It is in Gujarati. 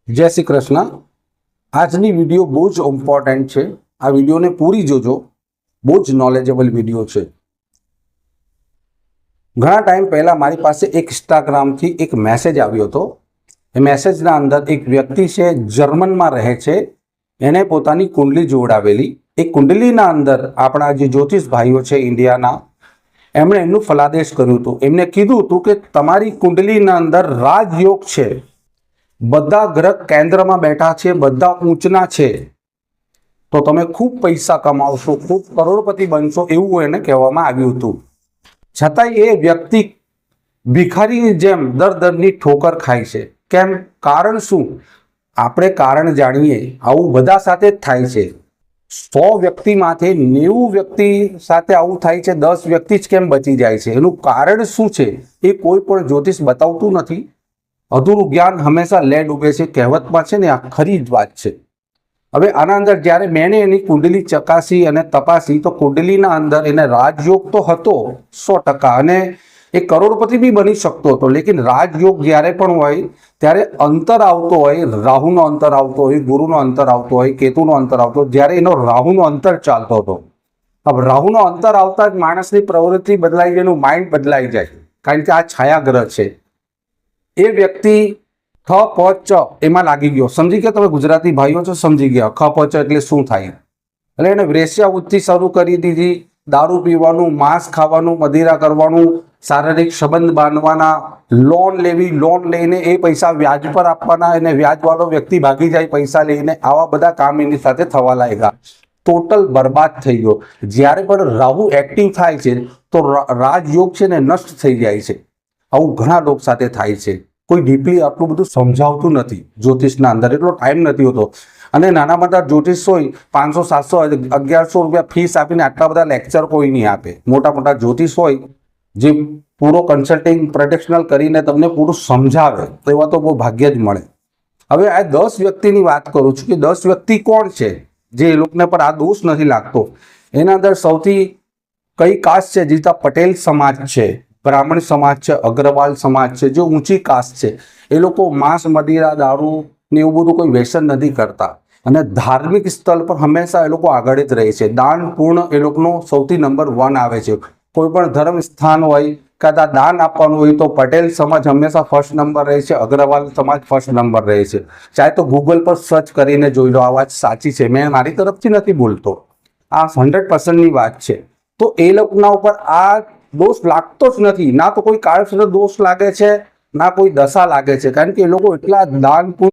જય શ્રી કૃષ્ણ। આજની વિડીયો બહુ જ ઇમ્પોર્ટન્ટ છે। આ વિડીયોને પૂરી જોજો, બહુ જ નોલેજેબલ વિડીયો છે। ઘણા ટાઈમ પહેલા મારી પાસે એક ઇન્સ્ટાગ્રામથી એક મેસેજ આવ્યો હતો। એ મેસેજના અંદર એક વ્યક્તિ છે, જર્મનમાં રહે છે, એને પોતાની કુંડલી જોડાવેલી। એ કુંડલીના અંદર આપણા જે જ્યોતિષ ભાઈઓ છે ઇન્ડિયાના, એમણે એમનું ફલાદેશ કર્યું હતું। એમને કીધું હતું કે તમારી કુંડલીના અંદર રાજયોગ છે, બધા ગ્રહ કેન્દ્રમાં બેઠા છે, બધા ઊંચના છે, તો તમે ખૂબ પૈસા કમાવશો, ખૂબ કરોડપતિ બનશો, એવું એને કહેવામાં આવ્યું હતું। છતાંય એ વ્યક્તિ ભિખારીની જેમ દરની ઠોકર ખાય છે। કેમ? કારણ શું? આપણે કારણ જાણીએ। આવું બધા સાથે જ થાય છે। 100 વ્યક્તિમાંથી 90 વ્યક્તિ સાથે આવું થાય છે, 10 વ્યક્તિ જ કેમ બચી જાય છે? એનું કારણ શું છે એ કોઈ પણ જ્યોતિષ બતાવતું નથી। અધૂરું જ્ઞાન હંમેશા લે ડૂબે છે, કહેવતમાં છે ને, આ ખરી જ વાત છે। હવે આના અંદર જ્યારે મેં એની કુંડલી ચકાસી અને તપાસી તો કુંડલીના અંદર એને રાજયોગ તો હતો 100%, અને એ કરોડપતિ બી બની શકતો હતો। લેકિન રાજયોગ જ્યારે પણ હોય ત્યારે અંતર આવતો હોય, રાહુનો અંતર આવતો હોય, ગુરુનો અંતર આવતો હોય, કેતુનો અંતર આવતો હોય, જ્યારે એનો રાહુનો અંતર ચાલતો હતો। હવે રાહુનો અંતર આવતા જ માણસની પ્રવૃત્તિ બદલાઈ જાય, એનું માઇન્ડ બદલાઈ જાય, કારણ કે આ છાયા ગ્રહ છે। એ વ્યક્તિ ખ પ ચ એમાં લાગી ગયો। સમજી ગયા તમે? ગુજરાતી ભાઈઓ છો, સમજી ગયા ખ પ ચ એટલે શું થાય। એટલે એને વેશ્યાવૃત્તિ શરૂ કરી દીધી, દારૂ પીવાનું, માંસ ખાવાનું, મદિરા કરવાનું, શારીરિક સંબંધ બાંધવાના, લોન લેવી, લોન લઈને એ પૈસા વ્યાજ પર આપવાના, અને વ્યાજવાળો વ્યક્તિ ભાગી જાય પૈસા લઈને, આવા બધા કામ એની સાથે થવા લાગ્યા। ટોટલ બરબાદ થઈ ગયો। જ્યારે પણ રાહુ એક્ટિવ થાય છે તો રાજયોગ છે ને નષ્ટ થઈ જાય છે। આવું ઘણા લોકો સાથે થાય છે। કોઈ ડીપલી આટલું બધું સમજાવતું નથી જ્યોતિષના અંદર, એટલો ટાઈમ નથી હોતો। અને નાના મોટા જ્યોતિષ હોય 500, 700, 1100 રૂપિયા ફીસ આપીને આટલા બધા લેક્ચર કોઈ નહીં આપે। મોટા મોટા જ્યોતિષ હોય જે પૂરો કન્સલ્ટિંગ પ્રોફેશનલ કરીને તમને પૂરું સમજાવે, તો એવા તો બહુ ભાગ્ય જ મળે। હવે આ 10 વ્યક્તિની વાત કરું છું કે 10 વ્યક્તિ કોણ છે જે એ લોકોને પણ આ દોષ નથી લાગતો। એના અંદર સૌથી કઈ કાસ્ટ છે? જીતા પટેલ સમાજ છે, બ્રાહ્મણ સમાજ છે, અગ્રવાલ સમાજ છે, જે ઊંચી કાસ્ટ છે, એ લોકો માંસ, મદિરા, દારૂ ને એવું બધું કોઈ વ્યસન નથી કરતા, અને ધાર્મિક સ્થળ પર હંમેશા એ લોકો આગળ જ રહે છે। દાન પૂર્ણ એ લોકોનો સૌથી નંબર 1 આવે છે। કોઈ પણ ધર્મ સ્થાન હોય, કદાચ દાન આપવાનું હોય તો પટેલ સમાજ હંમેશા ફર્સ્ટ નંબર રહે છે, અગ્રવાલ સમાજ ફર્સ્ટ નંબર રહે છે। ચાહે તો ગૂગલ પર સર્ચ કરીને જોઈ લો, આ વાત સાચી છે, મેં મારી તરફથી નથી બોલતો, આ 100%ની વાત છે। તો એ લોકોના ઉપર આ દોષ લાગતો જ નથી। ના તો કોઈ કાળસર દોષ લાગે છે, ના કોઈ દશા લાગે છે, કારણ કે એ લોકો એટલા દાન